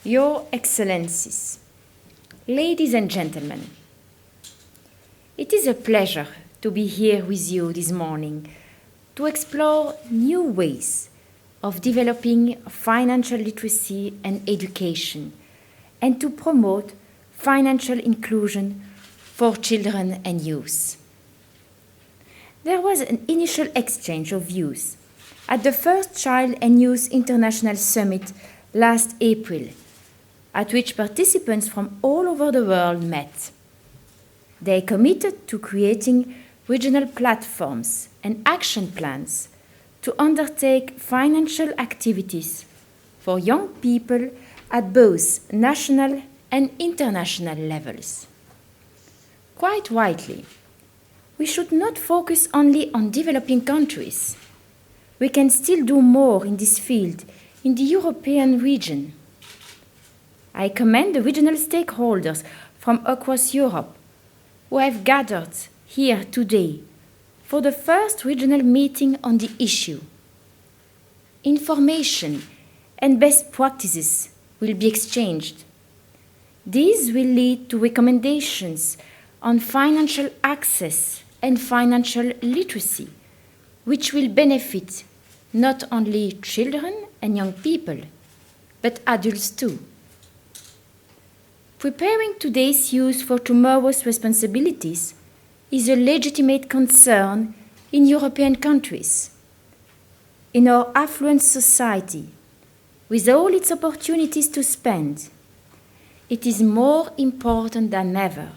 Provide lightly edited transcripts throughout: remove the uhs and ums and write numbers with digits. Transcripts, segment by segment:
Your Excellencies, ladies and gentlemen, it is a pleasure to be here with you this morning to explore new ways of developing financial literacy and education and to promote financial inclusion for children and youth. There was an initial exchange of views at the first Child and Youth International Summit last April, at which participants from all over the world met. They committed to creating regional platforms and action plans to undertake financial activities for young people at both national and international levels. Quite rightly, we should not focus only on developing countries. We can still do more in this field in the European region. I commend the regional stakeholders from across Europe who have gathered here today for the first regional meeting on the issue. Information and best practices will be exchanged. These will lead to recommendations on financial access and financial literacy, which will benefit not only children and young people, but adults too. Preparing today's youth for tomorrow's responsibilities is a legitimate concern in European countries. In our affluent society, with all its opportunities to spend, it is more important than ever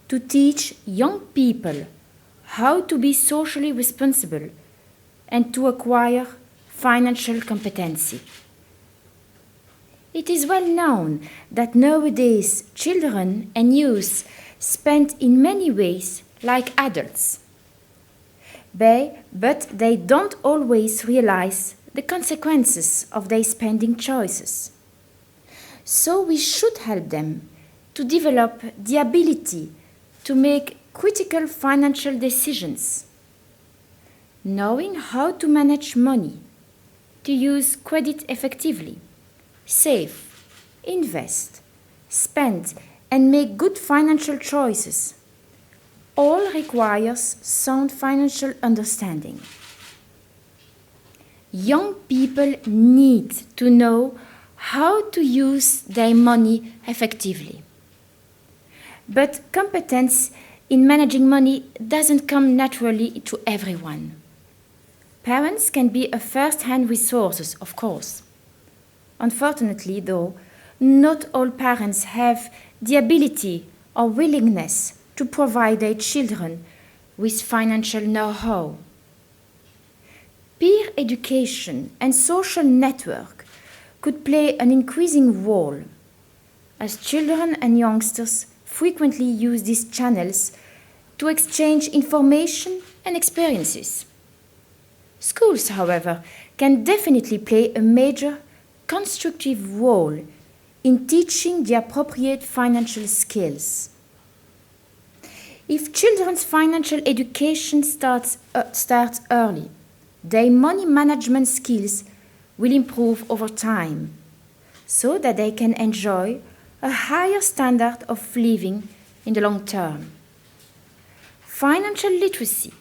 to teach young people how to be socially responsible and to acquire financial competency. It is well known that nowadays children and youth spend in many ways like adults. But they don't always realize the consequences of their spending choices. So we should help them to develop the ability to make critical financial decisions, knowing how to manage money, to use credit effectively, save, invest, spend, and make good financial choices all requires sound financial understanding. Young people need to know how to use their money effectively. But competence in managing money doesn't come naturally to everyone. Parents can be a first-hand resource, of course. Unfortunately, though, not all parents have the ability or willingness to provide their children with financial know-how. Peer education and social network could play an increasing role, as children and youngsters frequently use these channels to exchange information and experiences. Schools, however, can definitely play a major constructive role in teaching the appropriate financial skills. If children's financial education starts early, their money management skills will improve over time, so that they can enjoy a higher standard of living in the long term. Financial literacy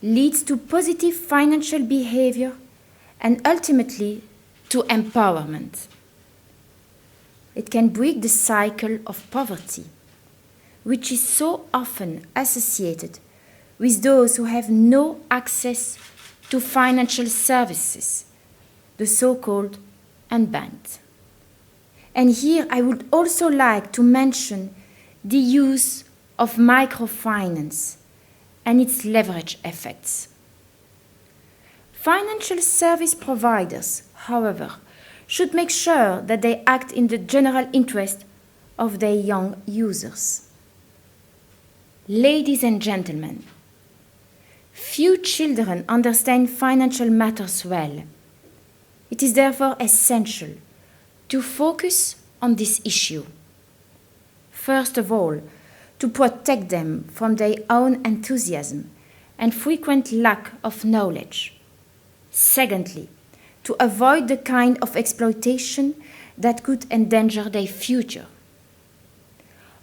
leads to positive financial behavior and ultimately to empowerment. It can break the cycle of poverty, which is so often associated with those who have no access to financial services, the so-called unbanked. And here I would also like to mention the use of microfinance and its leverage effects. Financial service providers, however, should make sure that they act in the general interest of their young users. Ladies and gentlemen, few children understand financial matters well. It is therefore essential to focus on this issue. First of all, to protect them from their own enthusiasm and frequent lack of knowledge. Secondly, to avoid the kind of exploitation that could endanger their future.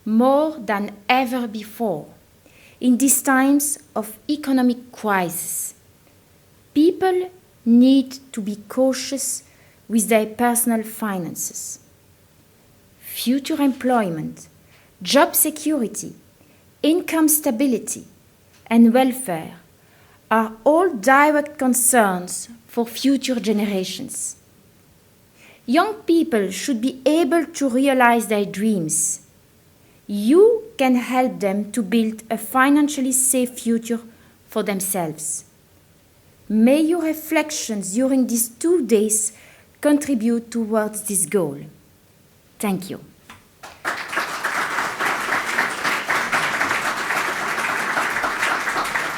More than ever before, in these times of economic crisis, people need to be cautious with their personal finances. Future employment, job security, income stability, and welfare are all direct concerns for future generations. Young people should be able to realize their dreams. You can help them to build a financially safe future for themselves. May your reflections during these 2 days contribute towards this goal. Thank you.